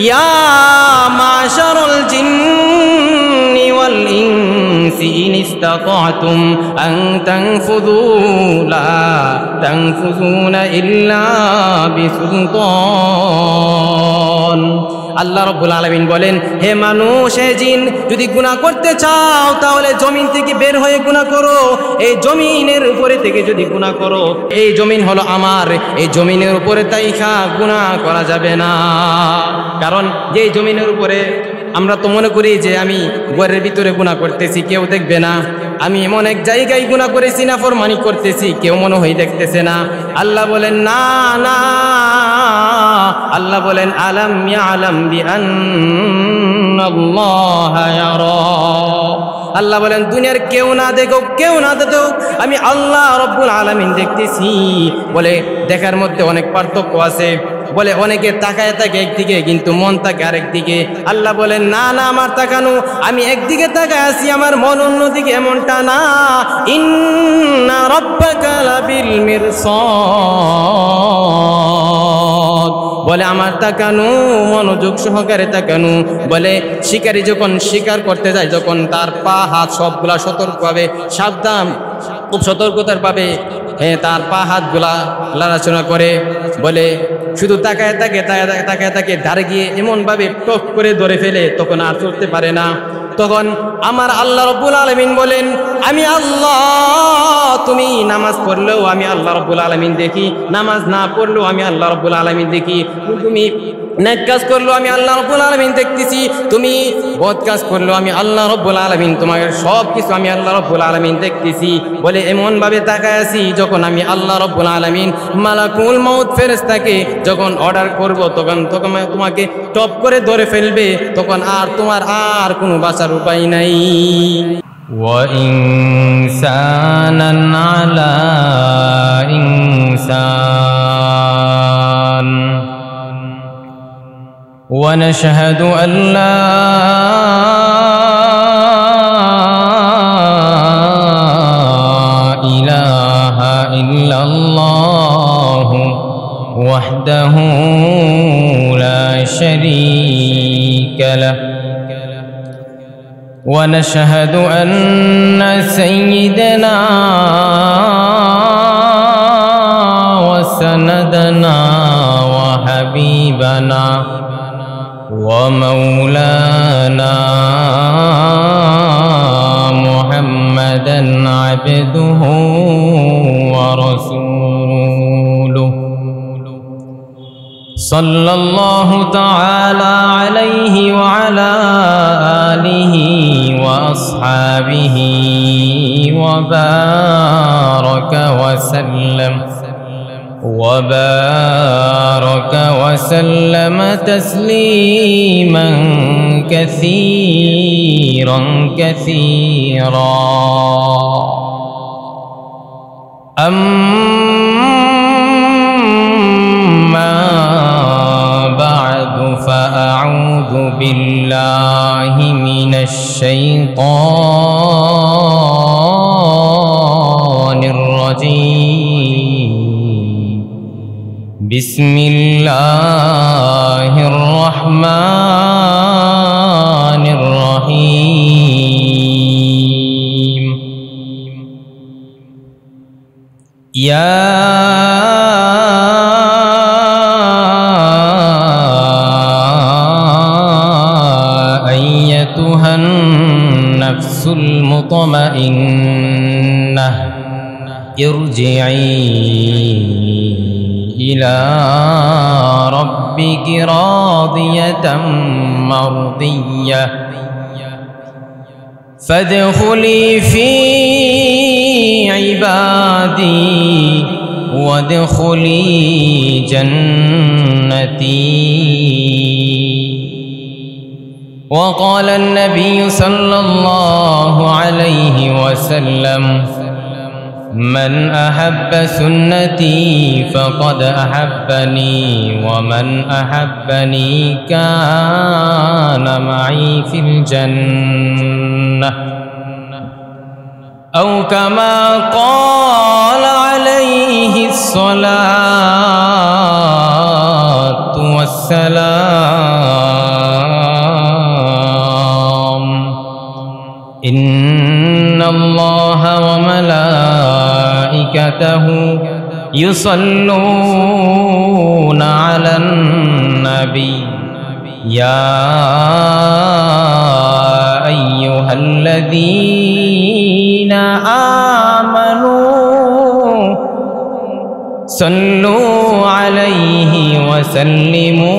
ইয়া মাশারাল জিন্নি ওয়াল ইনসি in ইসতাতা'তুম আন তানফুযু লা তানফুযুনা ইল্লা বিসুলতান। আল্লাহ রাব্বুল আলামিন বলেন, হে মানুষ, হে জিন, যদি গুনাহ করতে চাও তাহলে জমিন থেকে বের হয়ে গুনাহ করো। এই জমিনের উপরে থেকে যদি গুনাহ করো, এই জমিন হলো আমার, এই জমিনের উপরে তাইখা গুনাহ করা যাবে না। কারণ যে জমিনের উপরে আমরা তো মনে করি যে আমি ঘরের ভিতরে গুনাহ করতেছি, কেউ দেখবে না। আমি এমন এক জায়গায় গুনাহ করেছি, নাফরমানি করতেছি, কেউ মনে হয় দেখতেছে না। আল্লাহ বলেন না না, আল্লাহ বলেন আলাম ইয়ালাম বিআন্নাল্লাহা ইয়ারা। আল্লাহ বলেন দুনিয়ার কেউ না দেখুক, কেউ না দেখুক, আমি আল্লাহ রব্বুল আলামিন দেখতেছি। বলে দেখার মধ্যে অনেক পার্থক্য আছে। বলে অনেকে তাকায় থাকে একদিকে, কিন্তু মন থাকে আরেক দিকে। আল্লাহ বলেন না না, আমার তাকানো, আমি একদিকে তাকায় আছি, আমার মন অন্যদিকে, এমনটা না। ইন্না রাব্বাকা লাবিল মিরসাদ। বলে আমার তাকানো, মনোযোগ সহকারে তাকানো। বলে শিকারী যখন শিকার করতে যায়, যখন তার পা হাত সবগুলা সতর্কভাবে, সাবধান, খুব সতর্কতার পাবে, তার পা হাতগুলা লড়াচড়া করে। বলে শুধু তাকায় তাকে তাকায় তাকে ধারে গিয়ে এমনভাবে টপ করে ধরে ফেলে, তখন আর চলতে পারে না। তখন আমার আল্লাহ রাব্বুল আলামিন বলেন, আমি আল্লাহ, তুমি নামাজ পড়লেও আমি আল্লাহ রাব্বুল আলামিন দেখি, নামাজ না পড়লেও আমি আল্লাহ রাব্বুল আলামিন দেখি। তুমি নেক কাজ করলেও আমি আল্লাহ রাব্বুল আলামিন দেখতেছি, তুমি বদ কাজ করলেও আমি আল্লাহ রাব্বুল আলামিন, তোমার সব কিছু আমি আল্লাহ রাব্বুল আলামিন দেখতেছি। বলে এমনভাবে তাকায় আছি, যখন আমি আল্লাহ রাব্বুল আলামিন মালাকুল মউত ফেরেশতাকে যখন অর্ডার করব, তখন তোমাকে টপ করে ধরে ফেলবে, তখন আর তোমার আর কোনো বাঁচার উপায় নাই। وإنسانا على إنسان ونشهد أن لا إله إلا الله وحده لا شريك له ونشهد أن سيدنا وسندنا وحبيبنا ومولانا محمدا عبده ورسوله صلى الله تعالى عليه وعلى آله وأصحابه وبارك وسلم تسليما كثيرا كثيرا. أما بعد فأعوذ بالله من الشيطان الرجيم. بسم الله الرحمن الرحيم. يا أيتها النفس المطمئنة ارجعي إلى ربك راضية مرضية فادخلي في عبادي وادخلي جنتي. وقال النبي صلى الله عليه وسلم من أحب سنتي فقد أحبني ومن أحبني كان معي في الجنة أو كما قال عليه الصلاة والسلام. وملائكته يصلون على النبي يا أيها الذين آمنوا صلوا عليه وسلموا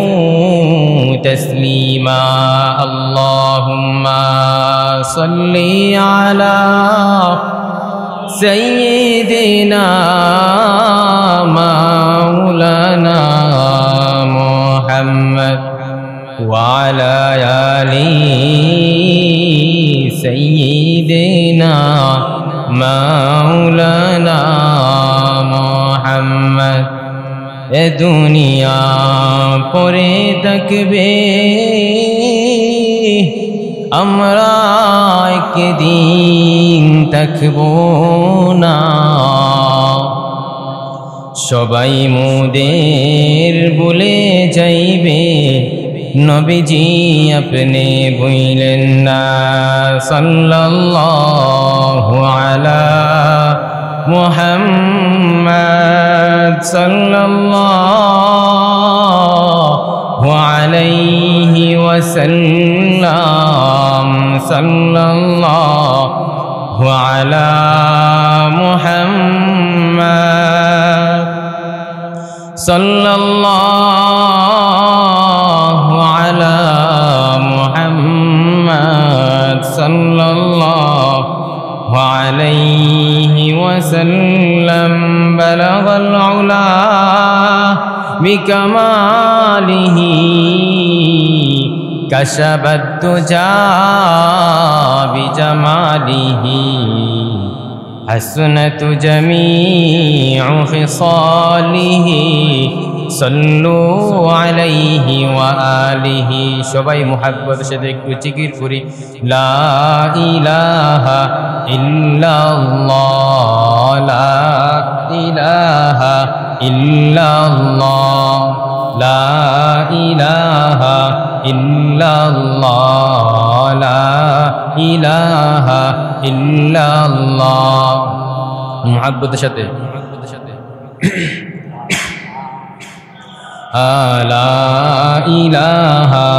تسليما اللهم صل على سيدنا مولانا محمد وعلى آل سيدنا مولانا محمد এ দুনিয়া পরে থাকবে আমরা একদিন থাকবো না সবাই মোদের বলে যাইবে নবীজি আপনি ভুলেন না সাল্লাল্লাহু আলা মুহাম্মদ সাল্লাল্লাহু আলাইহি ওয়াসাল্লাম সাল্লাল্লাহু আলা মুহাম্মদ সাল্লাল্লাহু আলা মুহাম্মদ সাল্লাল্লাহু আলাইহি ওয়াসাল্লাম বালাগাল উলা বিকামালিহি কাশাবাদ দুজা বিজামালিহি حسنت جميع خصاله صلوا عليه وآله সবাই মুহাব্বতের সাথে একটু জিকির করি লা ইলাহা ইল্লাল্লাহ লা ইলাহা ইল্লাল্লাহ লা ইলাহা ইল্লাল্লাহ লা ইলাহা ইল্লাল্লাহ মুহাব্বতের সাথে লা ইলাহা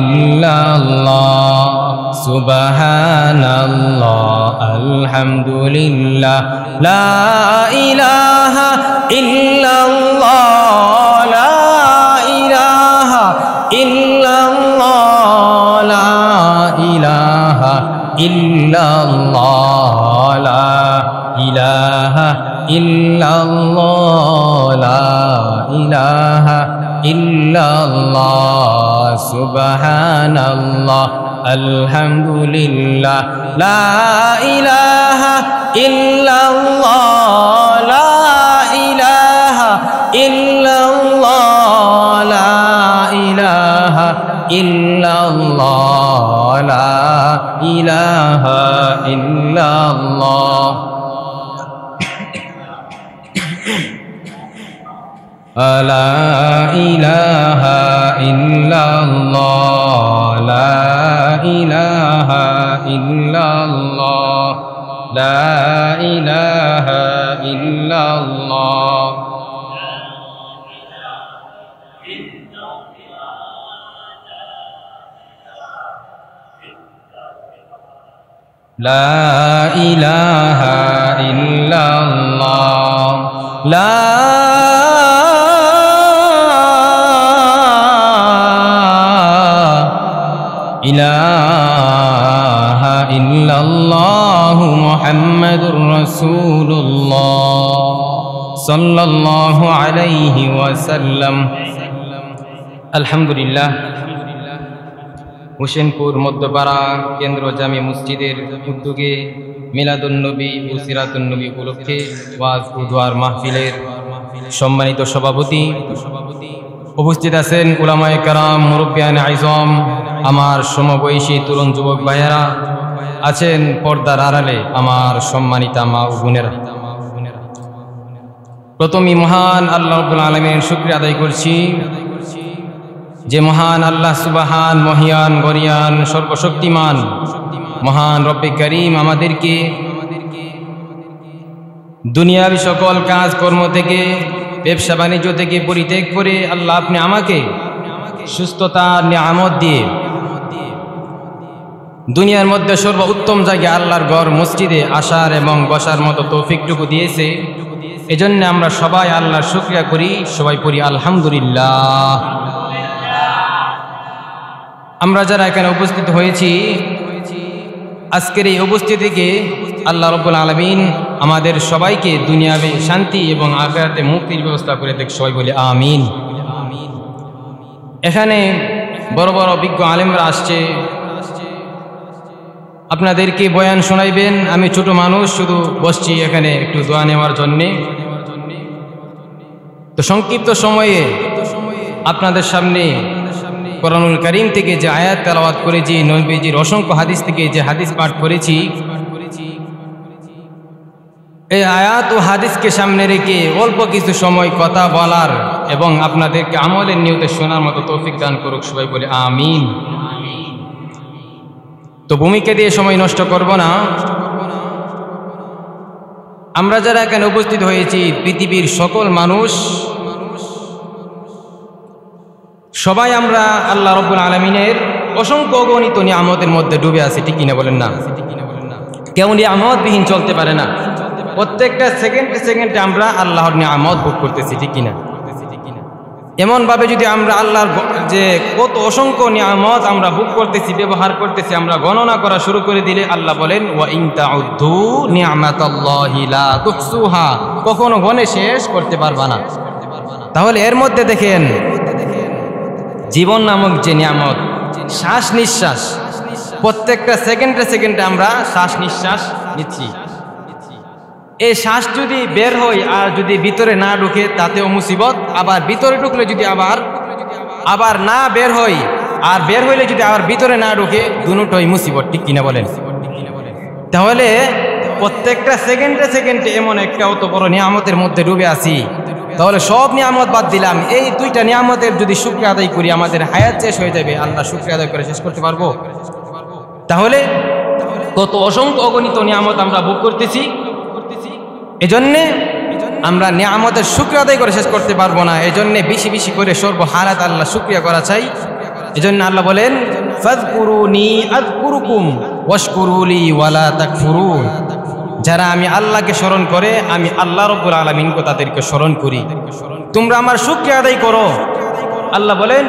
ইল্লাল্লাহ সুবহানাল্লাহ আলহামদুলিল্লাহ লা ইলাহা ইল্লাল্লাহ লা ইলাহা ইল্লাল্লাহ লা ইলাহা ইল্লাল্লাহ লা ইলাহা ইল্লাল্লাহ লা ইলাহা ইল্লাল্লাহ সুবহানাল্লাহ আলহামদুলিল্লাহ লা ইলাহা ইল্লাল্লাহ লা ইলাহা ইল্লাল্লাহ লা ইলাহা ইল্লাল্লাহ লা ইলাহা ইল্লাল্লাহ লা ইলাহা ইল্লাল্লাহ লা ইলাহা ইল্লাল্লাহ লা ইলাহা ইল্লাল্লাহ লা ইলাহা ইল্লাল্লাহ লা ইলাহা ইল্লাল্লাহু মুহাম্মাদুর রাসূলুল্লাহ সাল্লাল্লাহু আলাইহি ওয়াসাল্লাম আলহামদুলিল্লাহ হোসেনপুর মধ্যপাড়া কেন্দ্র জামি মসজিদের উদ্যোগে মিলাদুন্নবী ও সিরাতুন্নবী উপলক্ষে ওয়াজ ও দোয়ার মাহফিলের সম্মানিত সভাপতি উপস্থিত আছেন উলামায়ে কেরাম মুরব্বিয়ানে আইজম আমার সমবয়সী তরুণ যুবক ভাইয়েরা আছেন পর্দার আড়ালে আমার সম্মানিতা মা ও বোনেরা প্রথমেই মহান আল্লাহ রাব্বুল আলামিনের শুকরিয়া আদায় করছি যে মহান আল্লাহ সুবহান মহিয়ান গরিয়ান সর্বশক্তিমান মহান রব্বে করিম আমাদেরকে দুনিয়াবি সকল কাজকর্ম থেকে, ব্যবসা বাণিজ্য থেকে পরিত্যাগ করে আল্লাহ আপনি আমাকে সুস্থতার নিয়ামত দিয়ে দুনিয়ার মধ্যে সর্বোত্তম জায়গায় আল্লাহর ঘর মসজিদে আসার এবং বসার মতো তৌফিকটুকু দিয়েছে। এজন্য আমরা সবাই আল্লাহর শুকরিয়া করি, সবাই পড়ি আলহামদুলিল্লাহ। আমরা যারা এখানে উপস্থিত হয়েছি, আজকের এই উপস্থিতিকে আল্লাহ রাব্বুল আলামিন আমাদের সবাইকে দুনিয়াবে শান্তি এবং আখিরাতে মুক্তির ব্যবস্থা করে দেখ, সবাই বলি আমিন। এখানে বড় বড় বিজ্ঞ আলেমরা আসছে, আপনাদেরকে বয়ান শোনাইবেন। আমি ছোট মানুষ, শুধু বসছি এখানে একটু দোয়া নেওয়ার জন্যে। তো সংক্ষিপ্ত সময়ে আপনাদের সামনে কোরআনুল কারীম থেকে যে আয়াত তেলাওয়াত করেছি, নবীজির অসংখ্য হাদিস থেকে যে হাদিস পাঠ করেছি, এই আয়াত ও হাদিসকে সামনে রেখে অল্প কিছু সময় কথা বলার এবং আপনাদেরকে আমলের নিয়তে শোনার মতো তৌফিক দান করুক, সবাই বলে আমিন। তো ভূমিকা দিয়ে সময় নষ্ট করব না। আমরা যারা এখানে উপস্থিত হয়েছি, পৃথিবীর সকল মানুষ, সবাই আমরা আল্লাহ রাব্বুল আলামিনের অসংখ্য অগণিত নিয়ামতের মধ্যে ডুবে আছি, ঠিক কিনা বলেন না? কেউ নিয়ামতবিহীন চলতে পারে না। প্রত্যেকটা সেকেন্ডে সেকেন্ডে আমরা আল্লাহর নিয়ামত ভোগ করতেছি, ঠিক কিনা? এমনভাবে যদি আমরা আল্লাহর যে কত অসংখ্য নিয়ামত আমরা ভোগ করতেছি, ব্যবহার করতেছি, আমরা গণনা করা শুরু করে দিলে আল্লাহ বলেন ওয়া ইন তাউদ্দু নি'মাতাল্লাহি লা তুহসুহা, কখনো গণে শেষ করতে পারবা না। তাহলে এর মধ্যে দেখেন, জীবন নামক যে নিয়ামত, শ্বাস নিঃশ্বাস, প্রত্যেকটা সেকেন্ডে সেকেন্ডে আমরা শ্বাস নিঃশ্বাস নিচ্ছি। এই শ্বাস যদি বের হয় আর যদি ভিতরে না ঢুকে তাতেও মুসিবত, আবার ভিতরে ঢুকলে যদি আবার না বের হয় আর বের হইলে যদি আবার ভিতরে না ঢুকে, দুটোই মুসিবত, ঠিক কিনা বলেন? তাহলে প্রত্যেকটা সেকেন্ডে সেকেন্ডে এমন একটা অত বড় নিয়ামতের মধ্যে ডুবে আছি, তাহলে সব নিয়ামত বাদ দিলাম, এই দুইটা নিয়ামতের যদি শুকরিয়া আদায় করি আমাদের হায়াত শেষ হয়ে যাবে। আল্লাহ শুকরিয়া আদায় করে শেষ করতে পারবো? তাহলে কত অসংখ্য অগণিত নিয়ামত আমরা ভোগ করতেছি। এজন্যে আমরা নিয়ামতের শুকরিয়া আদায় করে শেষ করতে পারবো না। এজন্যে বেশি বেশি করে সর্বহালাত আল্লাহ শুকরিয়া করা চাই। এজন্য আল্লাহ বলেন ফাযকুরুনি আযকুরুকুম ওয়াশকুরুলি ওয়ালা তাকফুরুন, যারা আমি আল্লাহকে স্মরণ করে আমি আল্লাহ রাব্বুল আলামিনকে তাদেরকে স্মরণ করি, তোমরা আমার শুকরিয়া আদায় করো। আল্লাহ বলেন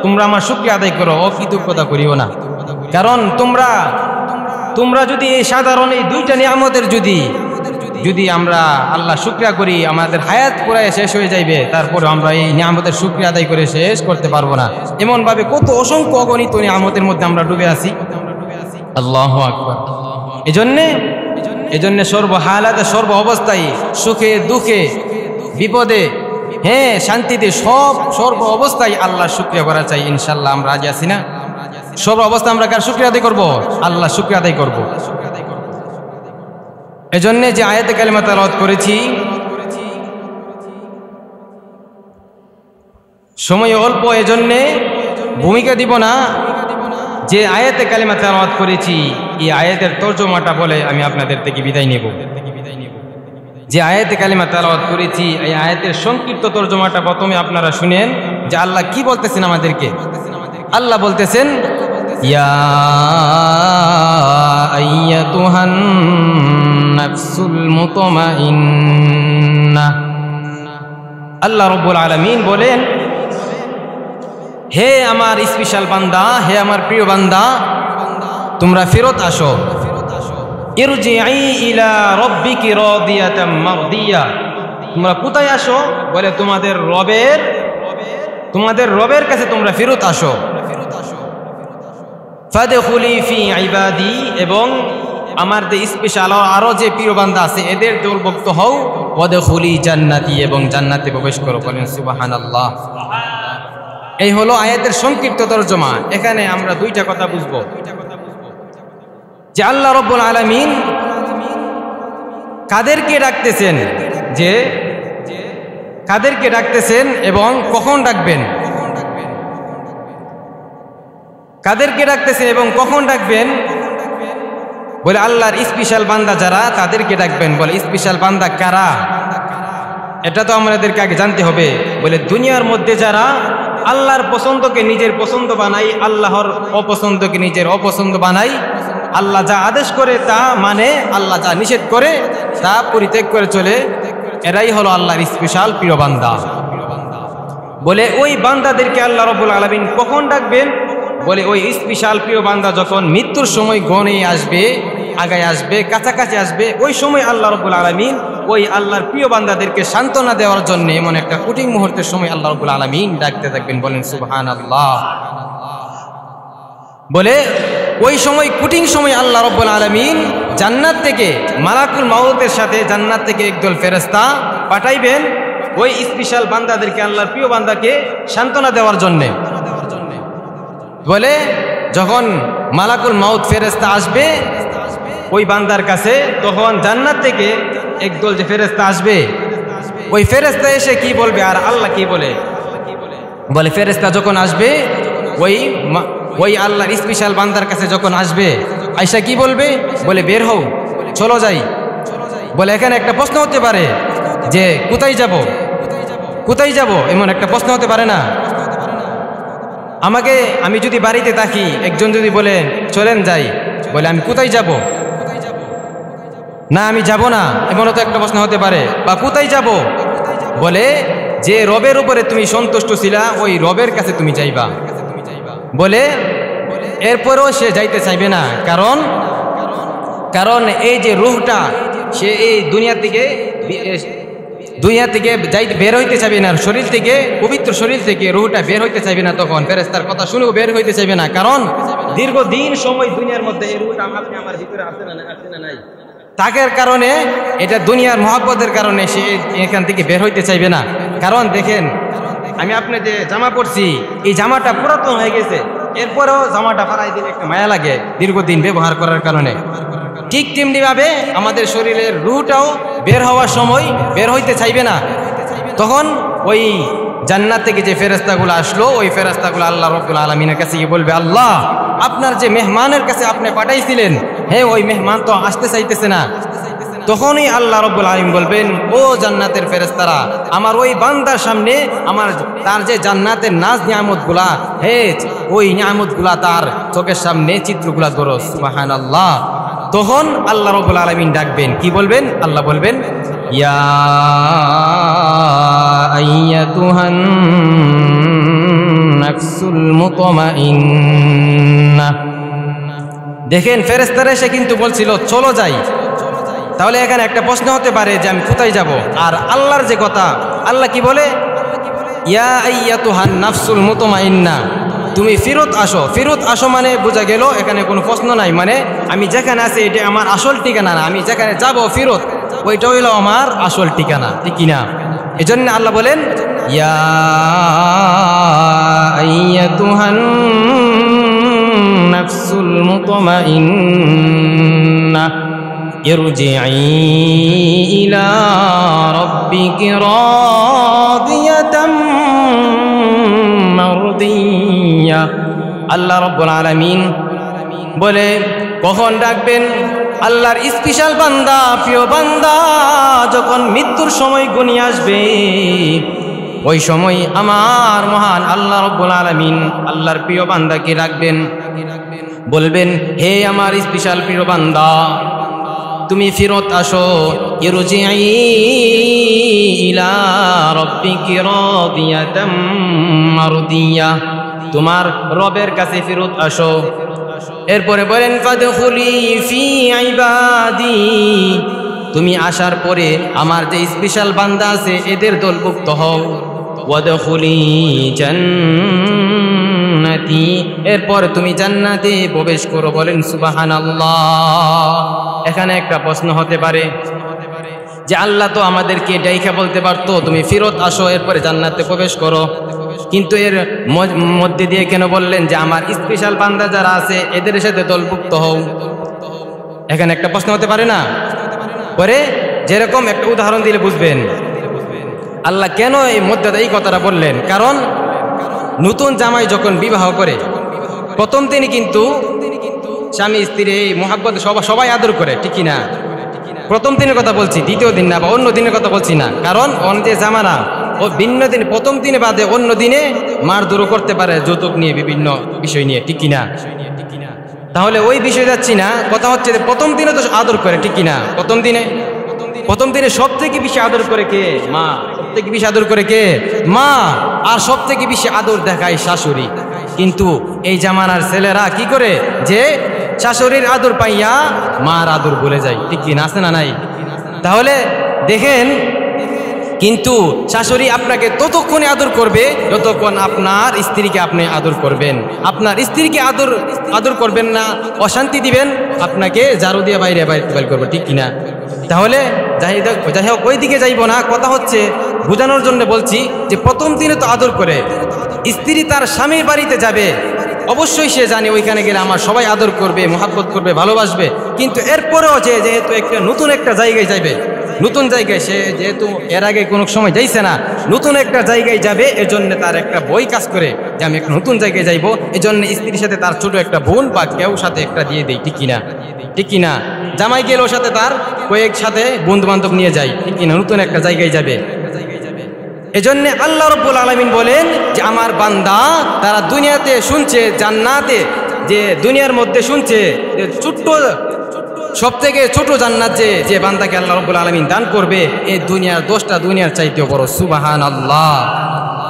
তোমরা আমার শুকরিয়া আদায় করো, অকৃতজ্ঞতা করিও না। কারণ তোমরা যদি এই সাধারণ এই দুইটা নিয়ামতের যদি আমরা আল্লাহ শুকরিয়া করি, আমাদের হায়াত পুরাই শেষ হয়ে যাইবে, তারপরে আমরা এই নিয়ামতের শুকরিয়া আদায় করে শেষ করতে পারবো না। এমনভাবে কত অসংখ্য অগণিত নিয়ামতের মধ্যে আমরা ডুবে আছি। আল্লাহু আকবার। এজন্য সর্বহালাতে, সর্ব অবস্থায়, সুখে দুঃখে বিপদে, হ্যাঁ শান্তিতে, সর্ব অবস্থায় আল্লাহর শুকরিয়া করা চাই। ইনশাআল্লাহ আমরা রাজি আছি না? সর্ব অবস্থা আমরা কার শুকরিয়া আদায় করব? আল্লাহ শুকরিয়া আদায় করব। এজন্য যে আয়াতে কালিমা তেলাওয়াত করেছি, সময় অল্প, এজন্যে ভূমিকা দিব না। যে আয়াতে কালিমা তেলাওয়াত করেছি এই আয়াতের তরজমাটা বলে আমি আপনাদের থেকে বিদায় নেব। যে আয়াতে কালিমা তেলাওয়াত করেছি এই আয়াতের সংক্ষিপ্ত তরজমাটা প্রথমে আপনারা শুনেন যে আল্লাহ কি বলতেছেন আমাদেরকে। আল্লাহ বলতেছেন ইয়া আইয়াতুহান নাফসুল মুতমাইন্নাহ। আল্লাহ রাব্বুল আলামিন বলেন, হে আমার স্পেশাল বান্দা, হে আমার প্রিয় বান্দা, তোমরা ফেরত আসো। ইরজিই ইলা রাব্বিকি রাদিয়াতাম মারদিয়া। তোমরা কোথায় আসো? বলে তোমাদের রবের কাছে তোমরা ফেরত আসো। ফাদখুলি ফি ইবাদি, এবং আমার যে স্পেশাল আরো যে প্রিয় বান্দা আছে এদের দলভুক্ত হও। ওয়াদখুলি জান্নাতি, এবং জান্নাতে প্রবেশ করো। বলেন সুবহানাল্লাহ। এই হলো আয়াতের সংক্ষিপ্ত তরজমা। এখানে আমরা দুইটা কথা বুঝবো যে আল্লাহ রাব্বুল আলামিন কাদেরকে ডাকতেছেন এবং কখন ডাকবেন, কাদেরকে ডাকতেছেন এবং কখন ডাকবেন। বলে আল্লাহর স্পেশাল বান্দা যারা তাদেরকে ডাকবেন। বলে স্পেশাল বান্দা কারা? এটা তো আমাদেরকে আগে জানতে হবে। বলে দুনিয়ার মধ্যে যারা আল্লাহর পছন্দকে নিজের পছন্দ বানাই, আল্লাহর অপছন্দকে নিজের অপছন্দ বানাই, আল্লাহ যা আদেশ করে তা মানে, আল্লাহ যা নিষেধ করে তা পরিত্যাগ করে চলে, এরাই হলো আল্লাহর স্পেশাল প্রিয় বান্দা। বলে ওই বান্দাদেরকে আল্লাহ রাব্বুল আলামিন কখন ডাকবেন? বলে ওই স্পেশাল প্রিয় বান্দা যখন মৃত্যুর সময় গণে আসবে, আগায় আসবে, কাছাকাছি আসবে, ওই সময় আল্লাহ রাব্বুল আলামিন ওই আল্লাহর প্রিয় বান্দাদেরকে সান্ত্বনা দেওয়ার জন্য এমন একটা কঠিন মুহূর্তের সময় আল্লাহ রাব্বুল আলামিন ডাকতে থাকবেন। বলেন সুবহানাল্লাহ। বলে ওই সময় কঠিন সময় আল্লাহ রাব্বুল আলামিন জান্নাত থেকে মালাকুল মাউতের সাথে জান্নাত থেকে একদল ফেরেশতা পাঠাইবেন ওই স্পেশাল বান্দাদেরকে, আল্লাহর প্রিয় বান্দাকে সান্ত্বনা দেওয়ার জন্য। বলে যখন মালাকুল মাউত ফেরেশতা আসবে ওই বান্দার কাছে, তখন জান্নাত থেকে একদল যে ফেরেশতা আসবে, ওই ফেরেশতা এসে কি বলবে আর আল্লাহ কি বলে? বলে ফেরেশতা যখন আসবে ওই আল্লাহর স্পেশাল বান্দার কাছে যখন আসবে, আয়সা কি বলবে? বলে বের হও, চলো যাই। বলে এখানে একটা প্রশ্ন হতে পারে যে কোথায় যাব, কোথায় যাব, এমন একটা প্রশ্ন হতে পারে না? আমি যদি বাড়িতে থাকি, একজন যদি বলে চলেন যাই, বলে আমি কোথায় যাব? না আমি যাব না, এমনও তো একটা প্রশ্ন হতে পারে। বা কোথায় যাব? বলে যে রবের উপরে তুমি সন্তুষ্ট ছিলা ওই রবের কাছে তুমি যাইবা। বলে এরপরেও সে যাইতে চাইবে না, কারণ এই যে রূহটা সে এই দুনিয়া থেকে বের হইতে চাইবে না, শরীর থেকে, পবিত্র শরীর থেকে রূহটা বের হইতে চাইবে না। তখন ফেরেশতার কথা শুনেও বের হইতে চাইবে না, কারণ দীর্ঘদিন সময় দুনিয়ার মধ্যে এই রূহটা আমার ভিতরে আছে না নাই, তাকের কারণে, এটা দুনিয়ার মহব্বতের কারণে সে এখান থেকে বের হইতে চাইবে না। কারণ দেখেন, আমি আপনি যে জামা পরছি, এই জামাটা পুরাতন হয়ে গেছে, এরপরেও জামাটা ফাড়াই দিলে একটা মায়া লাগে দীর্ঘদিন ব্যবহার করার কারণে। ঠিক তেমনিভাবে আমাদের শরীরের রূহটাও বের হওয়ার সময় বের হইতে চাইবে না। তখন ওই জান্নাত থেকে যে ফেরেশতাগুলো আসলো, ওই ফেরেশতাগুলো আল্লাহ রাব্বুল আলামিনের কাছে গিয়ে বলবে, আল্লাহ আপনার যে মেহমানের কাছে আপনি পাঠাইছিলেন, হে ওই মেহমান তো আসতে চাইতেছে না। তখনই আল্লাহ রাব্বুল আলামিন বলবেন, ও জান্নাতের ফেরেশতারা, আমার ওই বান্দার সামনে তার যে জান্নাতের নাজ নিয়ামতগুলা, হে ওই নিয়ামতগুলা তার চোখের সামনে চিত্রগুলা ধরো। সুবহানাল্লাহ। তখন আল্লাহ রাব্বুল আলামিন ডাকবেন, কি বলবেন? আল্লাহ বলবেন, ইয়া আইয়াতুহান নাফসুল মুতমাইন্নাহ। দেখেন ফেরেশতারা এসে কিন্তু বলছিল চলো যাই। তাহলে এখানে একটা প্রশ্ন হতে পারে যে আমি কোথায় যাব? আর আল্লাহর যে কথা, আল্লাহ কি বলে? ইয়া আইয়াতুহান নাফসুল মুতমাইন্নাহ, তুমি ফিরত আসো। ফিরত আসো মানে বোঝা গেল এখানে কোনো প্রশ্ন নাই, মানে আমি যেখানে আছি এটা আমার আসল ঠিকানা না, আমি যেখানে যাব ফিরত ওইটা হইল আমার আসল ঠিকানা, ঠিক কিনা? এই জন্য আল্লাহ বলেন, ইয়া আইয়াতুহান নাফসুল মুতমাইন্নাহ ইরজিই ইলা রাব্বিকি রাদিয়াতাম মারদিয়া। আল্লাহ রাব্বুল আলামিন বলে কখন ডাকবেন? আল্লাহর স্পেশাল বান্দা, প্রিয় বান্দা যখন মৃত্যুর সময় ঘনিয়ে আসবে, ওই সময় আমার মহান আল্লাহ রাব্বুল আলামিন আল্লাহর প্রিয় বান্দাকে ডাকবেন, বলবেন, হে আমার স্পেশাল প্রিয় বান্দা, তুমি ফিরত আসো। ইরজিই ইলা রাব্বিকি রাদিয়াতাম মারদিয়া, তোমার রবের কাছে ফিরত আসো। এরপরে বলেন, ফাদখুলি ফি ইবাদি, তুমি আসার পরে আমার যে স্পেশাল বান্দা আছে এদের দলভুক্ত হও। ওয়াদখুলি জান্নাতি, এরপর তুমি জান্নাতে প্রবেশ করো। বলেন সুবহানাল্লাহ। এখানে একটা প্রশ্ন হতে পারে যে আল্লাহ তো আমাদেরকে ডাইখা বলতে পারতো তুমি ফিরত আসো, এরপরে জান্নাতে প্রবেশ করো, কিন্তু এর মধ্যে দিয়ে কেন বললেন যে আমার স্পেশাল বান্দা যারা আছে এদের সাথে দলভুক্ত হও? এখানে একটা প্রশ্ন হতে পারে না? পরে যেরকম একটা উদাহরণ দিলে বুঝবেন আল্লাহ কেন এই মধ্যে এই কথাটা বললেন। কারণ নতুন জামাই যখন বিবাহ করে প্রথম তিনি কিন্তু স্বামী স্ত্রী এই মোহাব্বত সবাই আদর করে, ঠিক কিনা? প্রথম দিনের কথা বলছি, দ্বিতীয় দিন না বা অন্য দিনের কথা বলছি না, কারণ অন যে জামানা ও ভিন্ন দিন, প্রথম দিনে বাদে অন্য দিনে মারধরও করতে পারে যৌতুক নিয়ে, বিভিন্ন বিষয় নিয়ে, ঠিক কিনা? তাহলে ওই বিষয় যাচ্ছি না, কথা হচ্ছে যে প্রথম দিনে তো আদর করে, ঠিক কিনা? প্রথম দিনে সব থেকে বেশি আদর করে কে? মা। সব থেকে বেশি আদর করে কে? মা। আর সব থেকে বেশি আদর দেখায় শাশুড়ি। কিন্তু এই জামানার ছেলেরা কি করে, যে শাশুড়ির আদর পাইয়া মার আদর ভুলে যায়, ঠিক কিনা? আছে না নাই? তাহলে দেখেন, কিন্তু শাশুড়ি আপনাকে ততক্ষণে আদর করবে যতক্ষণ আপনার স্ত্রীকে আপনি আদর করবেন। আপনার স্ত্রীকে আদর করবেন না, অশান্তি দিবেন, আপনাকে ঝাড়ু দিয়ে বাইরে করবে, ঠিক কিনা? তাহলে যাই হোক, ওই দিকে যাইব না, কথা হচ্ছে বোঝানোর জন্য বলছি যে প্রথম দিনে তো আদর করে। স্ত্রী তার স্বামীর বাড়িতে যাবে, অবশ্যই সে জানে ওইখানে গেলে আমার সবাই আদর করবে, মহাব্বত করবে, ভালোবাসবে। কিন্তু এরপরেও যেহেতু নতুন একটা জায়গায় যাবে, নতুন জায়গায় সে যেহেতু এর আগে কোনো সময় যাইছে না, নতুন একটা জায়গায় যাবে, এজন্য তার একটা বই কাজ করে যে আমি একটা নতুন জায়গায় যাইবো, এজন্য স্ত্রীর সাথে তার ছোট একটা বোন বা কেউ সাথে একটা দিয়ে দেয়, ঠিক কিনা? ঠিক কিনা? জামাই গেল সাথে তার কয়েক সাথে বন্ধু বান্ধব নিয়ে যায়, ঠিক কিনা? নতুন একটা জায়গায় যাবে। এজন্য আল্লাহ রাব্বুল আলামিন বলেন যে আমার বান্দা তারা দুনিয়াতে শুনছে, জান্নাতে যে দুনিয়ার মধ্যে শুনছে যে ছোট্ট, সব থেকে ছোট জান্নাত যে বান্দাকে আল্লাহ রাব্বুল আলামিন দান করবে, এই দুনিয়ার 10টা দুনিয়ার চাইতেও বড়। সুবহানাল্লাহ।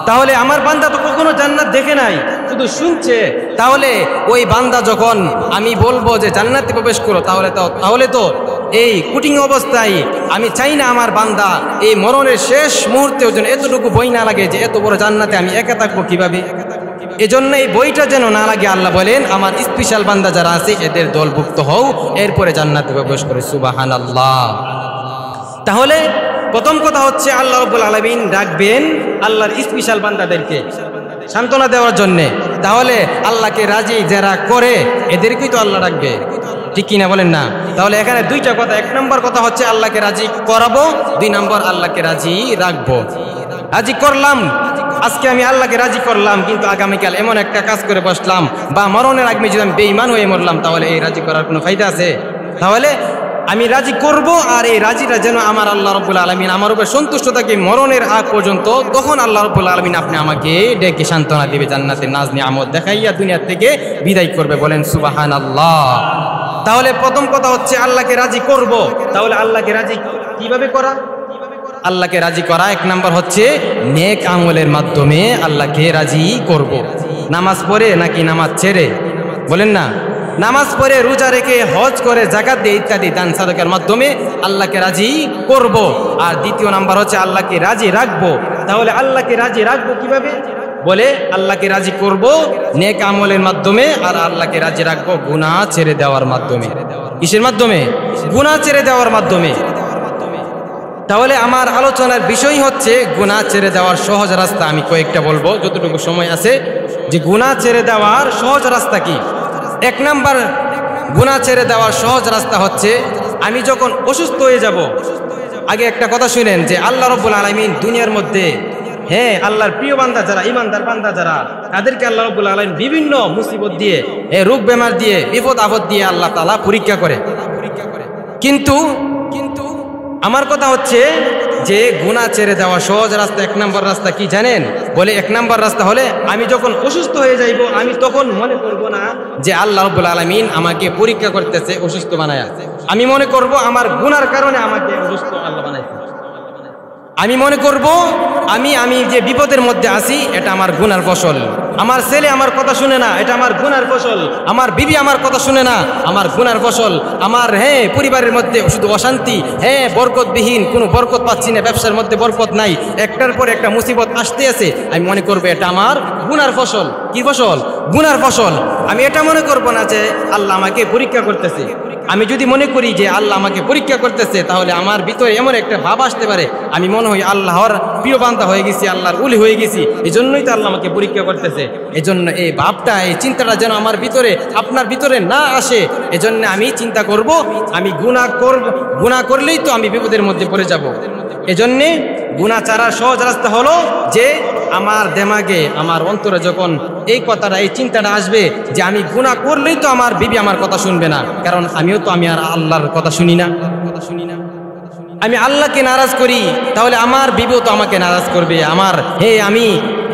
তাহলে আমার বান্দা তো কখনো জান্নাত দেখে নাই, শুধু শুনছে। তাহলে ওই বান্দা যখন আমি বলবো যে জান্নাতে প্রবেশ করো, তাহলে তো এই কুটিং অবস্থায় আমি চাই না আমার বান্দা এই মরণের শেষ মুহূর্তেও যেন এতটুকু বই না লাগে যে এত বড় জান্নাতে আমি একা থাকবো কিভাবে। এজন্য এই বইটা যেন না লাগে, আল্লাহ বলেন আমার স্পেশাল বান্দা যারা আছে এদের দলভুক্ত হও, এরপরে জান্নাতে প্রবেশ করে। সুবহানাল্লাহ। তাহলে প্রথম কথা হচ্ছে আল্লাহ রাব্বুল আলামিন ডাকবেন আল্লাহর স্পেশাল বান্দাদেরকে সান্ত্বনা দেওয়ার জন্যে। তাহলে আল্লাহকে রাজি যারা করে এদেরকেই তো আল্লাহ ডাকবে, ঠিক কিনা বলেন না? তাহলে এখানে দুইটা কথা, এক নম্বর কথা হচ্ছে আল্লাহকে রাজি করাবো, 2 নম্বর আল্লাহকে রাজি রাখবো। রাজি করলাম, আজকে আমি আল্লাহকে রাজি করলাম, কিন্তু আগামীকাল এমন একটা কাজ করে বসলাম বা মরণের আগে যদি আমি বেঈমান হয়ে মরলাম, তাহলে এই রাজি করার কোনো ফায়দা আছে? তাহলে আমি রাজি করব, আর এই রাজিটা যেন আমার আল্লাহ রাব্বুল আলামিন আমার উপর সন্তুষ্ট থাকে মরণের আগ পর্যন্ত। তখন আল্লাহ রাব্বুল আলামিন আপনি আমাকে ডেকে সান্ত্বনা দিবে, জান্নাতের নাজ নিয়ামত দেখাইয়া দুনিয়া থেকে বিদায় করবে। বলেন সুবহানাল্লাহ। তাহলে প্রথম কথা হচ্ছে আল্লাহকে রাজি করব। তাহলে আল্লাহকে রাজি কিভাবে করা? আল্লাহকে রাজি করা 1 নম্বর হচ্ছে নেক আমলের মাধ্যমে আল্লাহকে রাজি করব। নামাজ পড়ে নাকি নামাজ ছেড়ে? বলেন না। নামাজ পড়ে, রোজা রেখে, হজ করে, যাকাত দিয়ে ইত্যাদি দান সাদাকার মাধ্যমে আল্লাহকে রাজি করব। আর 2 নম্বর হচ্ছে আল্লাহকে রাজি রাখবো। তাহলে আল্লাহকে রাজি রাখবো কিভাবে? বলে আল্লাহকে রাজি করব নেক আমলের মাধ্যমে, আর আল্লাহকে রাজি রাখবো গুনাহ ছেড়ে দেওয়ার মাধ্যমে। কিসের মাধ্যমে? গুনাহ ছেড়ে দেওয়ার মাধ্যমে। তাহলে আমার আলোচনার বিষয় হচ্ছে গুনাহ ছেড়ে দেওয়ার সহজ রাস্তা। আমি কয়েকটা বলবো যতটুকু সময় আছে, যে গুনাহ ছেড়ে দেওয়ার সহজ রাস্তা কি। 1 নম্বর গুনাহ ছেড়ে দেওয়ার সহজ রাস্তা হচ্ছে আমি যখন অসুস্থ হয়ে যাব। আগে একটা কথা শুনেন যে আল্লাহ রাব্বুল আলামিন দুনিয়ার মধ্যে, হ্যাঁ, আল্লাহর প্রিয় বান্দা যারা, ইমানদার বান্দা যারা, তাদেরকে আল্লাহ রাব্বুল আলামিন বিভিন্ন মুসিবত দিয়ে, রোগ বেমার দিয়ে, বিপদ আপদ দিয়ে আল্লাহ তাআলা পরীক্ষা করে। কিন্তু আমার কথা হচ্ছে যে গুনাহ ছেড়ে দেওয়া সহজ রাস্তা 1 নম্বর রাস্তা কি জানেন? বলে 1 নম্বর রাস্তা হলে আমি যখন অসুস্থ হয়ে যাইব, আমি তখন মনে করব না যে আল্লাহ রাব্বুল আলামিন আমাকে পরীক্ষা করতেছে, অসুস্থ বানায়া। আমি মনে করব আমার গুনার কারণে আমাকে অসুস্থ আল্লাহ বানাইছে। আমি মনে করব আমি যে বিপদের মধ্যে আছি এটা আমার গুনার ফসল। আমার ছেলে আমার কথা শুনে না, এটা আমার গুনার ফসল। আমার বিবি আমার কথা শুনে না, আমার গুনার ফসল। আমার পরিবারের মধ্যে শুধু অশান্তি, বরকতবিহীন, কোনো বরকত পাচ্ছি না, ব্যবসার মধ্যে বরকত নাই, একটার পর একটা মুসিবত আসতে আছে। আমি মনে করব এটা আমার গুনার ফসল। কি ফসল? গুনার ফসল। আমি এটা মনে করব না যে আল্লাহ আমাকে পরীক্ষা করতেছে। আমি যদি মনে করি যে আল্লাহ আমাকে পরীক্ষা করতেছে, তাহলে আমার ভিতরে এমন একটা ভাব আসতে পারে আমি মনে হয় আল্লাহর প্রিয় বান্দা হয়ে গেছি, আল্লাহর ওলি হয়ে গেছি, এই জন্যই তো আল্লাহ আমাকে পরীক্ষা করতেছে। এজন্য এই ভাবটা, এই চিন্তাটা যেন আমার ভিতরে, আপনার ভিতরে না আসে। এজন্য আমি চিন্তা করব আমি গুনাহ করলেই তো আমি বিপদের মধ্যে পড়ে যাব। এজন্যে গুনাহ ছাড়ার সহজ রাস্তা হলো যে আমার দেমাগে আমার অন্তরে যখন এই কথাটা এই চিন্তাটা আসবে যে আমি গুনাহ করলেই তো আমার বিবি আমার কথা শুনবে না, কারণ আমিও তো আমি আর আল্লাহর কথা শুনি না, আমি আল্লাহকে নারাজ করি, তাহলে আমার বিবিও তো আমাকে নারাজ করবে।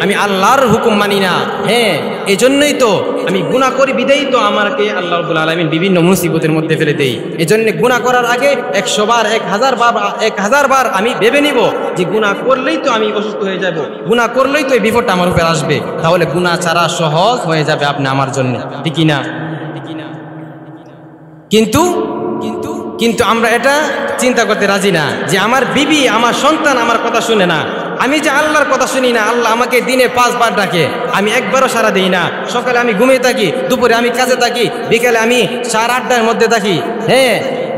আমি আল্লাহর হুকুম মানি না, এই জন্যই তো আমি গুনাহ করি, বিদেই তো আমাকে আল্লাহ রাব্বুল আলামিন বিভিন্ন মুসিবতের মধ্যে ফেলে দেই। এই জন্য গুনাহ করার আগে 100 বার 1000 বার আমি ভেবে নিব যে গুনাহ করলেই তো আমি অসুস্থ হয়ে যাব, গুনাহ করলেই তো এই বিপদটা আমার উপর আসবে, তাহলে গুনাহ ছাড়া সহজ হয়ে যাবে আপনি আমার জন্য, ঠিক না? কিন্তু আমরা এটা চিন্তা করতে রাজি না যে আমার বিবি আমার সন্তান আমার কথা শুনে না, আমি যে আল্লাহর কথা শুনি না। আল্লাহ আমাকে দিনে 5 বার ডাকে, আমি একবারও সাড়া দিই না। সকালে আমি ঘুমিয়ে থাকি, দুপুরে আমি কাজে থাকি, বিকেলে আমি 8:30টার মধ্যে থাকি,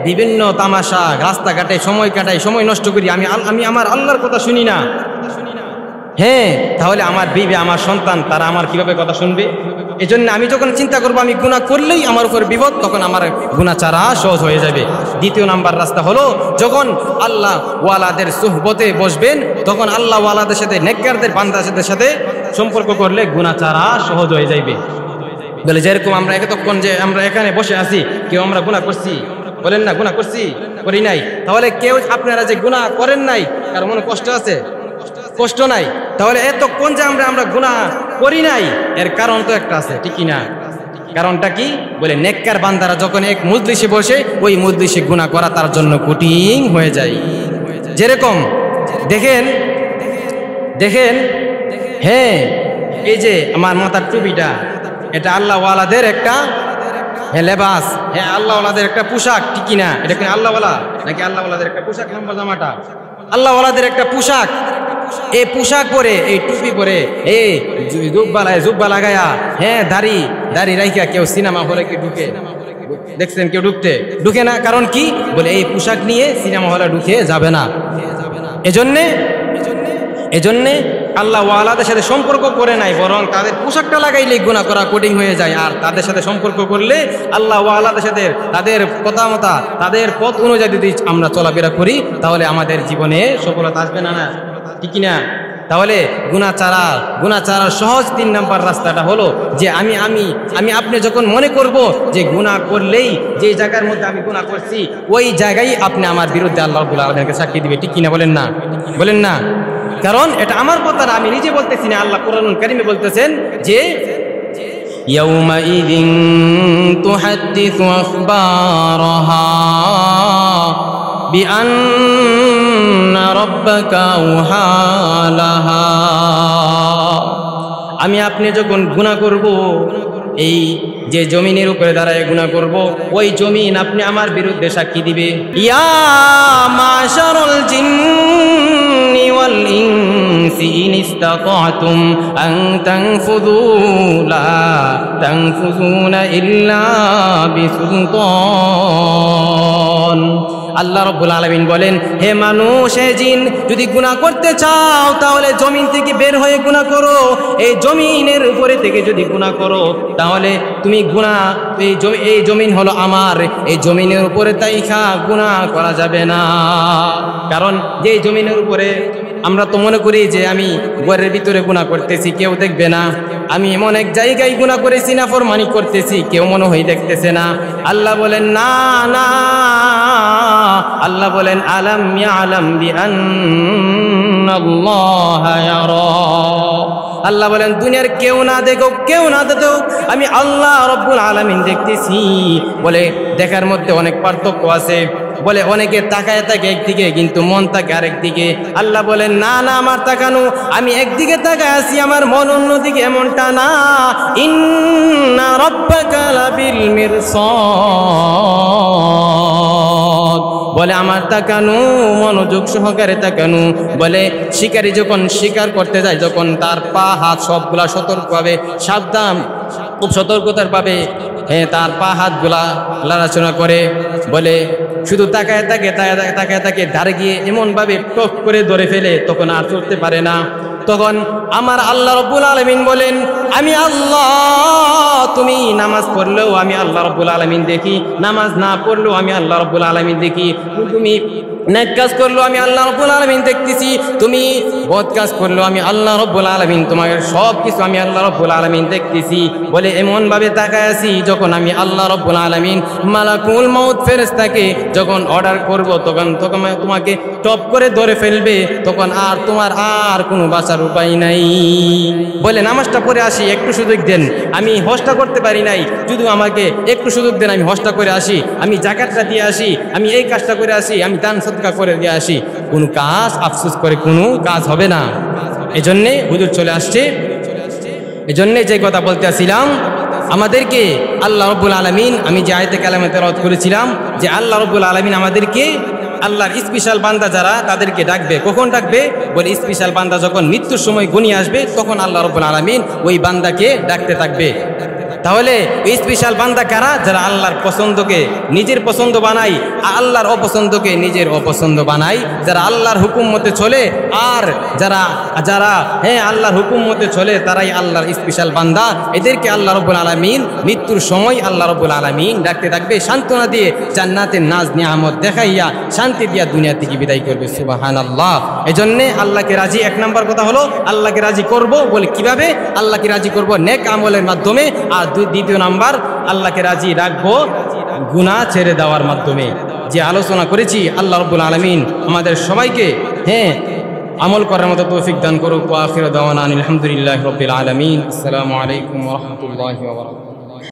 বিভিন্ন তামাশা রাস্তাঘাটে সময় কাটাই, সময় নষ্ট করি, আমি আমার আল্লাহর কথা শুনি না। তাহলে আমার বিবি আমার সন্তান তারা আমার কিভাবে কথা শুনবে? এই জন্য আমি যখন চিন্তা করবো আমি গুনাহ করলেই আমার উপর বিপদ, তখন আমার গুনাহ ছাড়া সহজ হয়ে যাবে। দ্বিতীয় নাম্বার রাস্তা হলো যখন আল্লাহ ওয়ালাদের সুহবতে বসবেন, তখন আল্লাহ ওয়ালাদের সাথে নেককারদের বান্দাদের সাথে সম্পর্ক করলে গুনাহ ছাড়া সহজ হয়ে যাবে। বলে যেরকম আমরা এতক্ষণ যে আমরা এখানে বসে আছি, কেউ আমরা গুনাহ করছি? বলেন না, গুনাহ করছি? করি নাই। তাহলে কেউ আপনারা যে গুনাহ করেন নাই, কারো মনে কষ্ট আছে? কষ্ট নাই। তাহলে এতক্ষণ যে আমরা গুনাহ করি নাই, এর কারণ তো একটা আছে, ঠিক না? কারণটা কি? বলে নেককার বান্দারা যখন এক মজলিসে বসে, ওই মজলিসে গুনাহ করা তার জন্য কঠিন হয়ে যায়। যেরকম দেখেন এই যে আমার মাথার টুপিটা, এটা আল্লাহ ওয়ালাদের একটা লেবাস, আল্লাহ ওয়ালাদের একটা পোশাক, ঠিক না? এটা কি আল্লাহ ওয়ালা নাকি আল্লাহ ওয়ালাদের একটা পোশাক? লম্বা জামাটা আল্লাহ ওয়ালাদের একটা পোশাক। এই পোশাক পরে, এই টুপি পরে, এই জুব্বা লাগায়া, দাড়ি রাইখা কেউ সিনেমা হলে কি ঢুকে? দেখছেন কেউ ঢুকে না? কারণ কি? বলে এই পোশাক নিয়ে সিনেমা হলে ঢুকে যাবে না। এজন্যে আল্লাহ ওয়ালাদের সাথে সম্পর্ক করে নাই, বরং তাদের পোশাকটা লাগাইলেই গুনাহ করা কঠিন হয়ে যায়। আর তাদের সাথে সম্পর্ক করলে আল্লাহ ওয়ালাদের সাথে তাদের কথা মতো, তাদের পথ অনুযায়ী যদি আমরা চলাফেরা করি, তাহলে আমাদের জীবনে সফলতা আসবে না, ঠিক না? তাহলে গুনাহ ছাড়ার সহজ 3 নাম্বার রাস্তাটা হলো যে আমি আপনি যখন মনে করব যে গুনাহ করলেই যে জায়গার মধ্যে আমি গুনাহ করছি, ওই জায়গায় আপনি আমার বিরুদ্ধে আল্লাহ রাব্বুল আলামিনকে সাক্ষী দিবে, ঠিক কিনা? বলেন না? কারণ এটা আমার কথা না, আমি নিজে বলতেছি না, আল্লাহ কোরআনুল কারীমে বলতেছেন যে ইয়াউমাইযিন তুহাদ্দিসু আখবারাহা বিআন্না রাব্বাকা আওহা লাহা। আমি আপনি যখন গুনাহ করব, এই যে জমিনের উপরে দাঁড়ায় গুনাহ করব, ওই জমিন আপনি আমার বিরুদ্ধে সাক্ষী দিবে। ইয়া মাশারাল জিন্নি ওয়াল ইনসি ইন ইসতাতা'তুম আন তানফুযু লা তানফুযুনা ইল্লা বিসুলতান। আল্লাহ রাব্বুল আলামিন বলেন, হে মানুষ, হে জিন, যদি গুনাহ করতে চাও তাহলে জমিন থেকে বের হয়ে গুনাহ করো। এই জমিনের উপরে থেকে যদি গুনাহ করো, তাহলে তুমি এই জমিন হলো আমার, এই জমিনের উপরে তাইখা গুনাহ করা যাবে না। কারণ যে জমিনের উপরে আমরা তো মনে করি যে আমি ঘরের ভিতরে গুনাহ করতেছি, কেউ দেখবে না। আমি এমন এক জায়গায় গুনাহ করেছি, নাফরমানি করতেছি, কেউ মনে হয় দেখতেছে না। আল্লাহ বলেন না, আল্লাহ বলেন আলাম ইয়ালাম বিআন্নাল্লাহা ইয়ারা। আল্লাহ বলেন দুনিয়ার কেউ না দেখুক, আমি আল্লাহ রাব্বুল আলামিন দেখতেছি। বলে দেখার মধ্যে অনেক পার্থক্য আছে। বলে অনেকে তাকায় থাকে একদিকে, কিন্তু মন থাকে আরেক দিকে। আল্লাহ বলেন না, আমার তাকানো, আমি একদিকে তাকায় আছি, আমার মন অন্যদিকে, এমনটা না। ইন্না রাব্বাকা লাবিল মিরসাদ। বলে আমার তাকানো, মনোযোগ সহকারে তাকানো। বলে শিকারী যখন শিকার করতে যায়, যখন তার পা হাত সবগুলা সতর্কভাবে, সাবধান, খুব সতর্কতার পাবে, তার পা হাতগুলা লড়াচড়া করে। বলে শুধু তাকায় থাকে ধারে গিয়ে এমনভাবে টক করে ধরে ফেলে, তখন আর চলতে পারে না। তখন আমার আল্লাহ রাব্বুল আলামিন বলেন, আমি আল্লাহ, তুমি নামাজ পড়লেও আমি আল্লাহ রাব্বুল আলামিন দেখি, নামাজ না পড়লেও আমি আল্লাহ রাব্বুল আলামিন দেখি। তুমি নেক কাজ করলো আমি আল্লাহ রাব্বুল আলামিন দেখতেছি, তুমি বদ কাজ করলো আমি আল্লাহ রাব্বুল আলামিন তোমার সব কিছু আমি আল্লাহ রাব্বুল আলামিন দেখতেছি। বলে এমন ভাবে তাকায় আছি যখন আমি আল্লাহ রাব্বুল আলামিন মালাকুল মউত ফেরেশতাকে যখন অর্ডার করব তখন তোমাকে টপ করে ধরে ফেলবে, তখন আর তোমার আর কোনো বাঁচার উপায় নাই। বলে নামাজটা পড়ে আসি, একটু সুযোগ দেন, আমি হজটা করতে পারি নাই, যদি আমাকে একটু সুযোগ দেন আমি হজটা করে আসি, আমি জাকাতটা দিয়ে আসি, আমি এই কাজটা করে আসি, আমি দান সদকা করে দিয়ে আসি। কোনো কাজ আফসোস করে কোনো কাজ হবে না। এজন্যে হুজুর চলে আসছে। এজন্যে যে কথা বলতে আসছিলাম, আমাদেরকে আল্লাহ রাব্বুল আলামিন, আমি যে আয়াতে কালামে তেলাওয়াত করেছিলাম যে আল্লাহ রাব্বুল আলামিন আমাদেরকে আল্লাহর স্পেশাল বান্দা যারা তাদেরকে ডাকবে। কখন ডাকবে? বলে স্পেশাল বান্দা যখন মৃত্যুর সময় ঘনিয়ে আসবে তখন আল্লাহ রাব্বুল আলামিন ওই বান্দাকে ডাকতে থাকবে। তাহলে এই স্পেশাল বান্দা কারা? যারা আল্লাহর পছন্দকে নিজের পছন্দ বানায়, আল্লাহর অপছন্দকে নিজের অপছন্দ বানায়, যারা আল্লাহর হুকুম মতে চলে, আর যারা যারা আল্লাহর হুকুম মতে চলে তারাই আল্লাহর স্পেশাল বান্দা। এদেরকে আল্লাহ রাব্বুল আলামিন মৃত্যুর সময় আল্লাহ রাব্বুল আলামিন ডাকতে থাকবে, সান্ত্বনা দিয়ে জান্নাতের নাজ নিয়ামত দেখাইয়া শান্তি দিয়া দুনিয়া থেকে বিদায় করবে। সুবহানাল্লাহ। এজন্যে আল্লাহকে রাজি, এক নম্বর কথা হলো আল্লাহকে রাজি করব। বলে কিভাবে আল্লাহকে রাজি করব? নেক আমলের মাধ্যমে। আর দ্বিতীয় নাম্বার আল্লাহকে রাজি রাখবো গুনাহ ছেড়ে দেওয়ার মাধ্যমে। যে আলোচনা করেছি আল্লাহ রাব্বুল আলামিন আমাদের সবাইকে আমল করার মতো তৌফিক দান করুক। ওয়া আখিরু দাওয়ানা আলহামদুলিল্লাহি রাব্বিল আলামিন। আসসালামু আলাইকুম ওয়া রাহমাতুল্লাহি ওয়া বারাকাতুহু।